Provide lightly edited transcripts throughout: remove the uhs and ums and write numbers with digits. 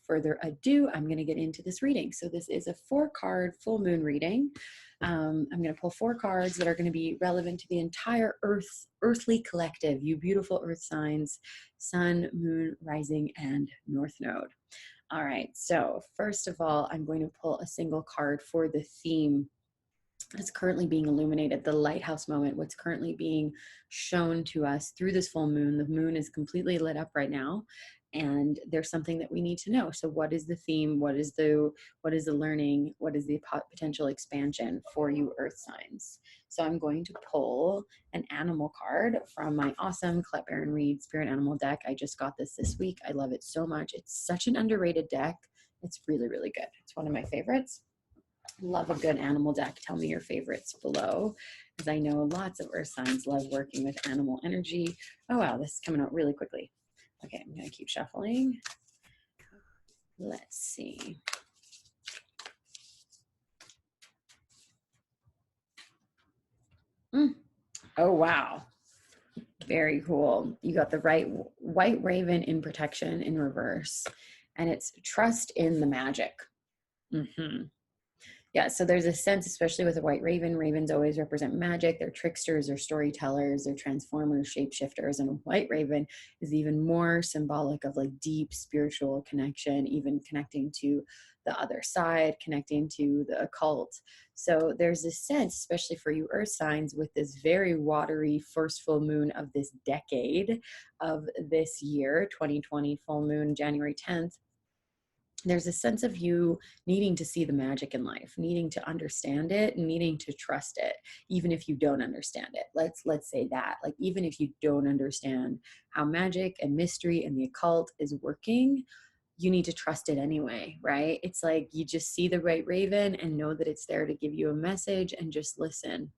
further ado, I'm going to get into this reading. So this is a 4-card full moon reading. I'm going to pull 4 cards that are going to be relevant to the entire earthly collective, you beautiful earth signs, sun, moon, rising, and north node. All right, so first of all, I'm going to pull a single card for the theme that's currently being illuminated, the lighthouse moment, what's currently being shown to us through this full moon. The moon is completely lit up right now, and there's something that we need to know. So what is the theme? What is the learning? What is the potential expansion for you earth signs? So I'm going to pull an animal card from my awesome Colette Baron Reid Spirit Animal deck. I just got this week. I love it so much. It's such an underrated deck. It's really, really good. It's one of my favorites. Love a good animal deck. Tell me your favorites below, because I know lots of earth signs love working with animal energy. Oh wow, this is coming out really quickly. Okay, I'm going to keep shuffling. Let's see. Oh wow, very cool. You got the right white raven in protection in reverse, and it's trust in the magic. Yeah, so there's a sense, especially with a white raven, ravens always represent magic. They're tricksters, they're storytellers, they're transformers, shapeshifters, and a white raven is even more symbolic of like deep spiritual connection, even connecting to the other side, connecting to the occult. So there's this sense, especially for you earth signs, with this very watery first full moon of this decade of this year, 2020 full moon, January 10th. There's a sense of you needing to see the magic in life, needing to understand it, needing to trust it, even if you don't understand it. Let's say that, like, even if you don't understand how magic and mystery and the occult is working, you need to trust it anyway, right? It's like you just see the right raven and know that it's there to give you a message, and just listen.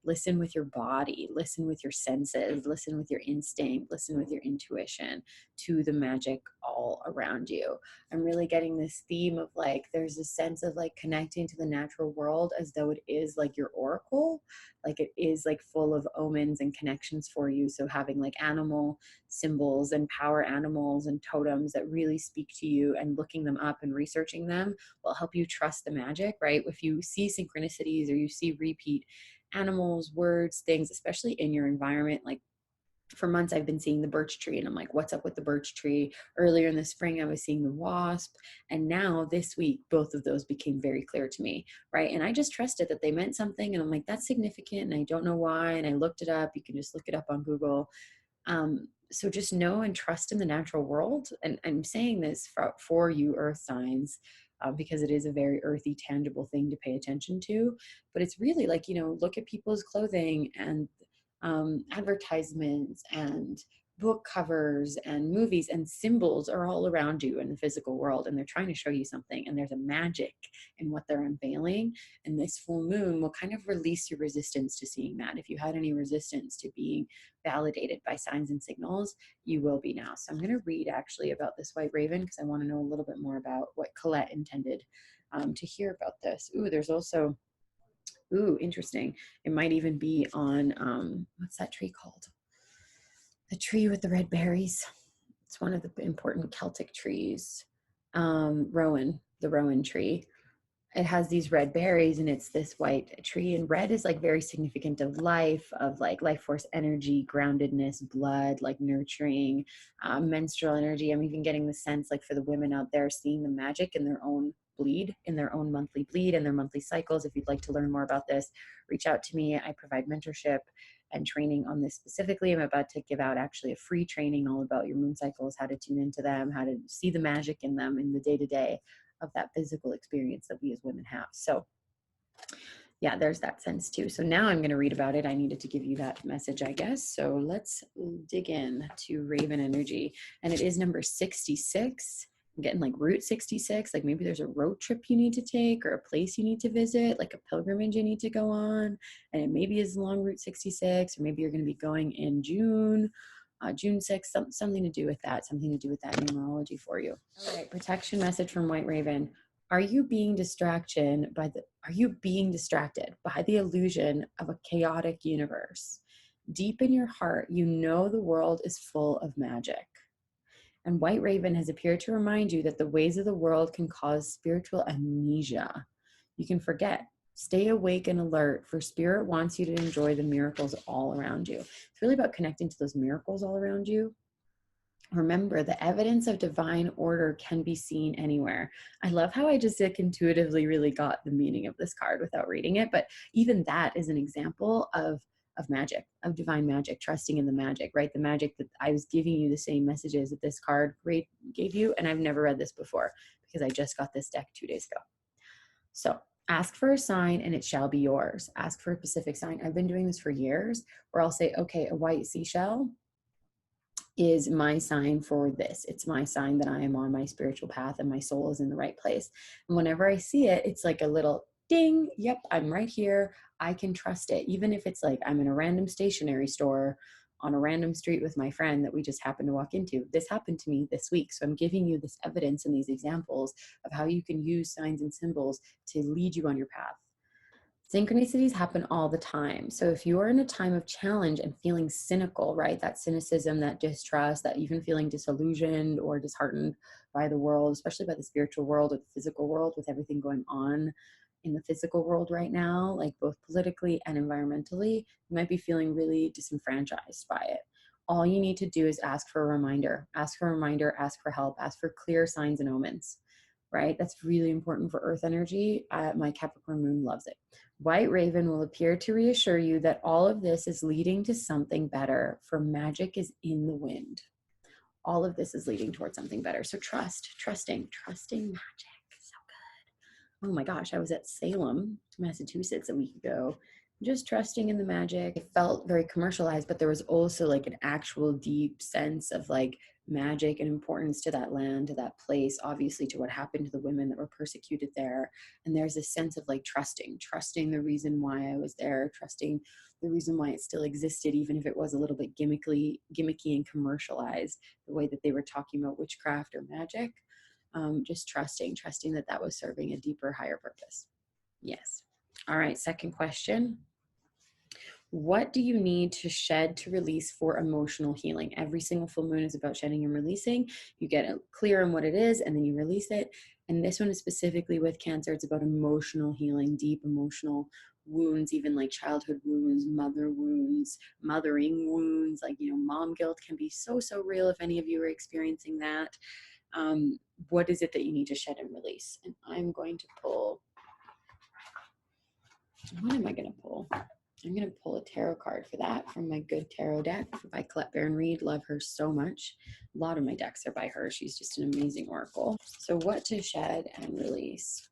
Listen with your body, listen with your senses, listen with your instinct, listen with your intuition to the magic all around you. I'm really getting this theme of like, there's a sense of like connecting to the natural world as though it is like your oracle, like it is like full of omens and connections for you. So having like animal symbols and power animals and totems that really speak to you, and looking them up and researching them will help you trust the magic, right? If you see synchronicities or you see repeat animals, words, things, especially in your environment, like for months I've been seeing the birch tree, and I'm like, what's up with the birch tree? Earlier in the spring I was seeing the wasp, and now this week both of those became very clear to me, right? And I just trusted that they meant something, and I'm like, that's significant, and I don't know why, and I looked it up. You can just look it up on Google. So just know and trust in the natural world. And I'm saying this for you earth signs, because it is a very earthy, tangible thing to pay attention to. But it's really like, look at people's clothing and advertisements and book covers and movies and symbols are all around you in the physical world, and they're trying to show you something, and there's a magic in what they're unveiling. And this full moon will kind of release your resistance to seeing that. If you had any resistance to being validated by signs and signals, you will be now. So I'm going to read actually about this white raven, because I want to know a little bit more about what Colette intended to hear about this. There's also interesting. It might even be on, what's that tree called? The tree with the red berries. It's one of the important Celtic trees. Rowan, the rowan tree. It has these red berries, and it's this white tree, and red is like very significant of life, of like life force energy, groundedness, blood, like nurturing, menstrual energy. I'm even getting the sense, like for the women out there, seeing the magic in their own bleed, in their own monthly bleed and their monthly cycles. If you'd like to learn more about this, reach out to me. I provide mentorship and training on this specifically. I'm about to give out actually a free training all about your moon cycles, how to tune into them, how to see the magic in them in the day-to-day of that physical experience that we as women have. So yeah, there's that sense too. So now I'm going to read about it. I needed to give you that message, I guess. So let's dig in to Raven energy. And it is number 66. I'm getting like Route 66, like maybe there's a road trip you need to take, or a place you need to visit, like a pilgrimage you need to go on. And it maybe is along Route 66, or maybe you're going to be going in June 6th, something to do with that, numerology for you. All right, protection message from White Raven. Are you being distracted by the illusion of a chaotic universe? Deep in your heart, you know the world is full of magic. And White Raven has appeared to remind you that the ways of the world can cause spiritual amnesia. You can forget. Stay awake and alert, for Spirit wants you to enjoy the miracles all around you. It's really about connecting to those miracles all around you. Remember, the evidence of divine order can be seen anywhere. I love how I just intuitively really got the meaning of this card without reading it, but even that is an example of magic, of divine magic, trusting in the magic, right? The magic that I was giving you the same messages that this card gave you, and I've never read this before because I just got this deck 2 days ago. So ask for a sign and it shall be yours. Ask for a specific sign. I've been doing this for years, where I'll say, okay, a white seashell is my sign for this. It's my sign that I am on my spiritual path and my soul is in the right place. And whenever I see it, it's like a little ding. Yep, I'm right here. I can trust it. Even if it's like I'm in a random stationery store on a random street with my friend that we just happened to walk into. This happened to me this week. So I'm giving you this evidence and these examples of how you can use signs and symbols to lead you on your path. Synchronicities happen all the time. So if you are in a time of challenge and feeling cynical, right, that cynicism, that distrust, that even feeling disillusioned or disheartened by the world, especially by the spiritual world or the physical world, with everything going on in the physical world right now, like both politically and environmentally, you might be feeling really disenfranchised by it. All you need to do is ask for a reminder, ask for a reminder, ask for help, ask for clear signs and omens, right? That's really important for earth energy. My Capricorn moon loves it. White Raven will appear to reassure you that all of this is leading to something better, for magic is in the wind. All of this is leading towards something better. So trusting magic. So good. Oh my gosh, I was at Salem, Massachusetts a week ago, just trusting in the magic. It felt very commercialized, but there was also like an actual deep sense of like magic and importance to that land, to that place, obviously to what happened to the women that were persecuted there. And there's a sense of like trusting the reason why I was there, trusting the reason why it still existed, even if it was a little bit gimmicky and commercialized, the way that they were talking about witchcraft or magic. Just trusting that that was serving a deeper, higher purpose. Yes. All right. Second question. What do you need to shed to release for emotional healing? Every single full moon is about shedding and releasing. You get clear on what it is and then you release it. And this one is specifically with Cancer. It's about emotional healing, deep emotional wounds, even like childhood wounds, mothering wounds, like, you know, mom guilt can be so real if any of you are experiencing that. What is it that you need to shed and release? And I'm going to pull, what am I going to pull? I'm going to pull a tarot card for that from my good tarot deck by Colette Baron Reed. Love her so much. A lot of my decks are by her. She's just an amazing oracle. So what to shed and release?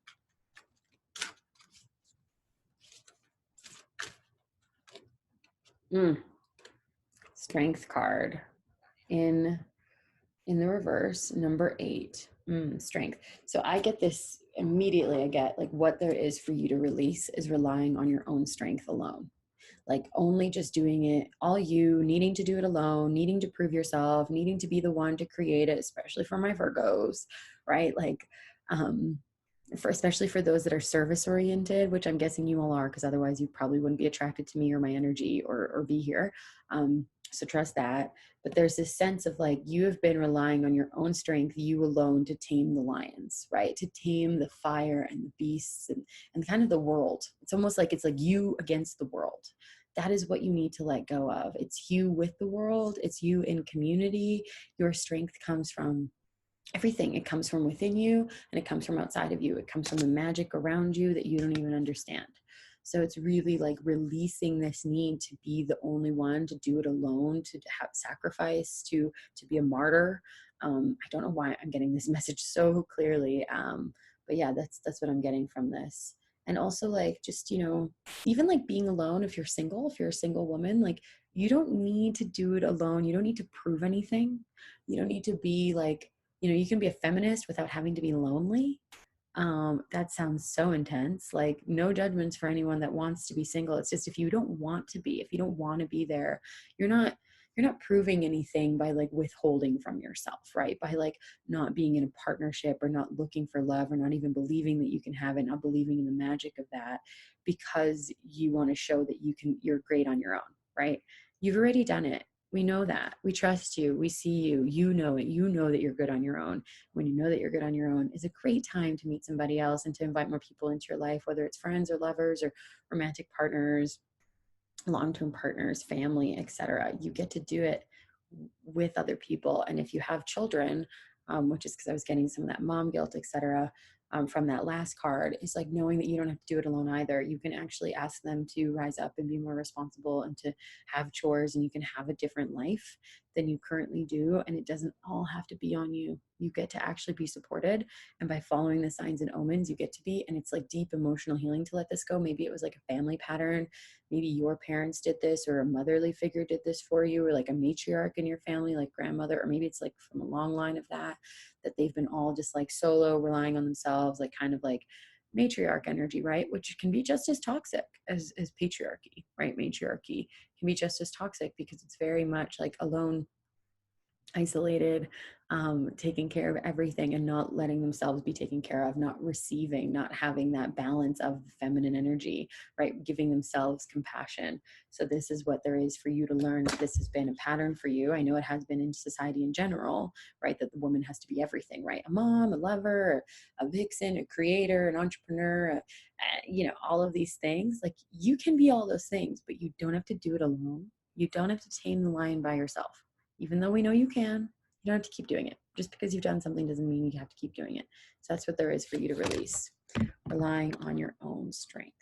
Strength card in the reverse, number 8. Strength. So I get this immediately. I get like what there is for you to release is relying on your own strength alone. Like only just doing it, all you, needing to do it alone, needing to prove yourself, needing to be the one to create it, especially for my Virgos, right? Like, especially for those that are service oriented, which I'm guessing you all are, because otherwise you probably wouldn't be attracted to me or my energy or be here. So trust that. But there's this sense of like, you have been relying on your own strength, you alone, to tame the lions, right? To tame the fire and the beasts and kind of the world. It's almost like it's like you against the world. That is what you need to let go of. It's you with the world. It's you in community. Your strength comes from everything. It comes from within you and it comes from outside of you. It comes from the magic around you that you don't even understand. So it's really like releasing this need to be the only one, to do it alone, to have sacrifice, to be a martyr. I don't know why I'm getting this message so clearly. But yeah, that's what I'm getting from this. And also like, just, you know, even like being alone, if you're a single woman, like you don't need to do it alone. You don't need to prove anything. You don't need to be like, you know, you can be a feminist without having to be lonely. That sounds so intense. Like no judgments for anyone that wants to be single. It's just, if you don't want to be, if you don't want to be there, you're not proving anything by like withholding from yourself, right? By like not being in a partnership or not looking for love or not even believing that you can have it, not believing in the magic of that because you want to show that you're great on your own, right? You've already done it. We know that. We trust you. We see you. You know it. You know that you're good on your own. When you know that you're good on your own, is a great time to meet somebody else and to invite more people into your life, whether it's friends or lovers or romantic partners, long-term partners, family, etc. You get to do it with other people. And if you have children, which is because I was getting some of that mom guilt, etc., from that last card, is like knowing that you don't have to do it alone either. You can actually ask them to rise up and be more responsible and to have chores, and you can have a different life than you currently do. And it doesn't all have to be on you. You get to actually be supported. And by following the signs and omens, you get to be. And it's like deep emotional healing to let this go. Maybe it was like a family pattern. Maybe your parents did this, or a motherly figure did this for you, or like a matriarch in your family, like grandmother, or maybe it's like from a long line of that they've been all just like solo, relying on themselves, like kind of like matriarch energy, right? Which can be just as toxic as patriarchy, right? Matriarchy can be just as toxic because it's very much like alone, isolated, taking care of everything and not letting themselves be taken care of, not receiving, not having that balance of feminine energy, right? Giving themselves compassion. So this is what there is for you to learn. This has been a pattern for you. I know it has been in society in general, right? That the woman has to be everything, right? A mom, a lover, a vixen, a creator, an entrepreneur, all of these things. Like you can be all those things, but you don't have to do it alone. You don't have to tame the lion by yourself. Even though we know you can, you don't have to keep doing it. Just because you've done something doesn't mean you have to keep doing it. So that's what there is for you to release, relying on your own strength.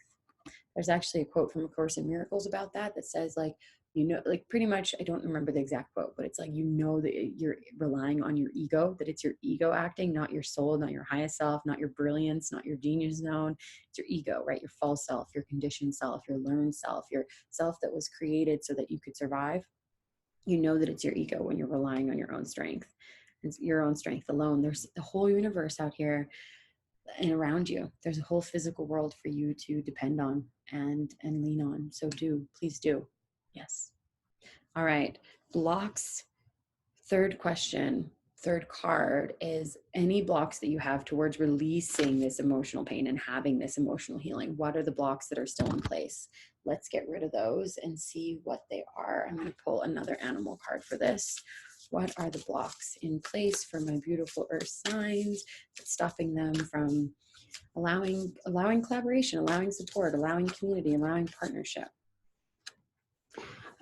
There's actually a quote from A Course in Miracles about that says like, like pretty much, I don't remember the exact quote, but it's like, that you're relying on your ego, that it's your ego acting, not your soul, not your highest self, not your brilliance, not your genius zone. It's your ego, right? Your false self, your conditioned self, your learned self, your self that was created so that you could survive. You know that it's your ego when you're relying on your own strength. It's your own strength alone. There's the whole universe out here and around you. There's a whole physical world for you to depend on and lean on. So please do. Yes. All right. Blocks. Third question, third card is any blocks that you have towards releasing this emotional pain and having this emotional healing. What are the blocks that are still in place? Let's get rid of those and see what they are. I'm going to pull another animal card for this. What are the blocks in place for my beautiful earth signs, stopping them from allowing collaboration, allowing support, allowing community, allowing partnership?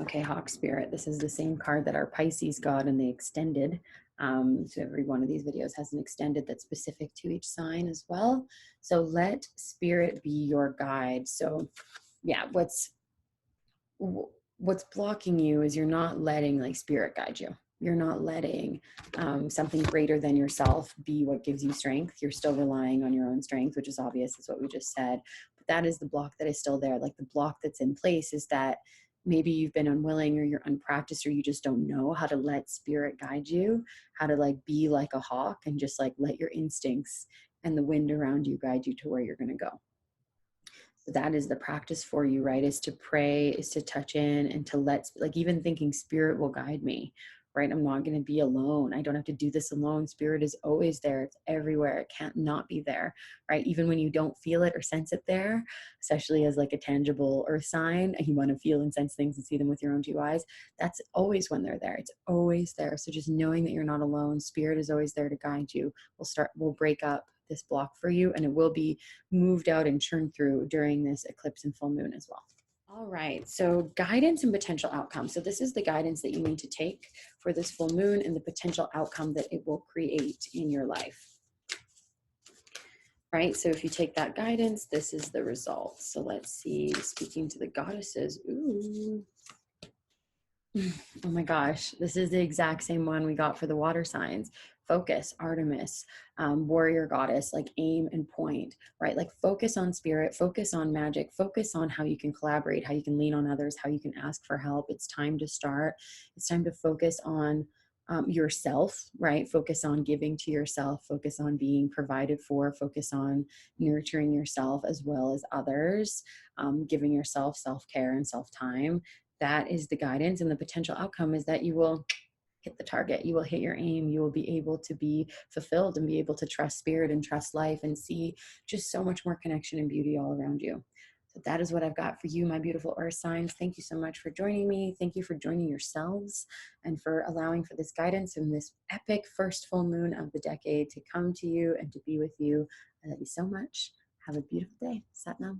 Okay, Hawk Spirit, this is the same card that our Pisces got in the extended. So every one of these videos has an extended that's specific to each sign as well. So let Spirit be your guide. So yeah, what's blocking you is you're not letting like Spirit guide you. You're not letting something greater than yourself be what gives you strength. You're still relying on your own strength, which is obvious, is what we just said. But that is the block that is still there. Like the block that's in place is that maybe you've been unwilling or you're unpracticed or you just don't know how to let Spirit guide you, how to like be like a hawk and just like let your instincts and the wind around you guide you to where you're going to go. So that is the practice for you, right? Is to pray, is to touch in and to let, like even thinking Spirit will guide me, right? I'm not going to be alone. I don't have to do this alone. Spirit is always there. It's everywhere. It can't not be there, right? Even when you don't feel it or sense it there, especially as like a tangible earth sign, and you want to feel and sense things and see them with your own two eyes. That's always when they're there. It's always there. So just knowing that you're not alone, Spirit is always there to guide you. We'll break up this block for you, and it will be moved out and churned through during this eclipse and full moon as well. All right, so guidance and potential outcome. So this is the guidance that you need to take for this full moon and the potential outcome that it will create in your life. Right, so if you take that guidance, this is the result. So let's see, speaking to the goddesses. Ooh. Oh my gosh, this is the exact same one we got for the water signs. Focus, Artemis, warrior goddess, like aim and point, right? Like focus on Spirit, focus on magic, focus on how you can collaborate, how you can lean on others, how you can ask for help. It's time to start. It's time to focus on yourself, right? Focus on giving to yourself, focus on being provided for, focus on nurturing yourself as well as others, giving yourself self-care and self-time. That is the guidance, and the potential outcome is that you will hit the target. You will hit your aim. You will be able to be fulfilled and be able to trust Spirit and trust life and see just so much more connection and beauty all around you. So that is what I've got for you, my beautiful earth signs. Thank you so much for joining me. Thank you for joining yourselves and for allowing for this guidance and this epic first full moon of the decade to come to you and to be with you. I love you so much. Have a beautiful day. Sat Nam.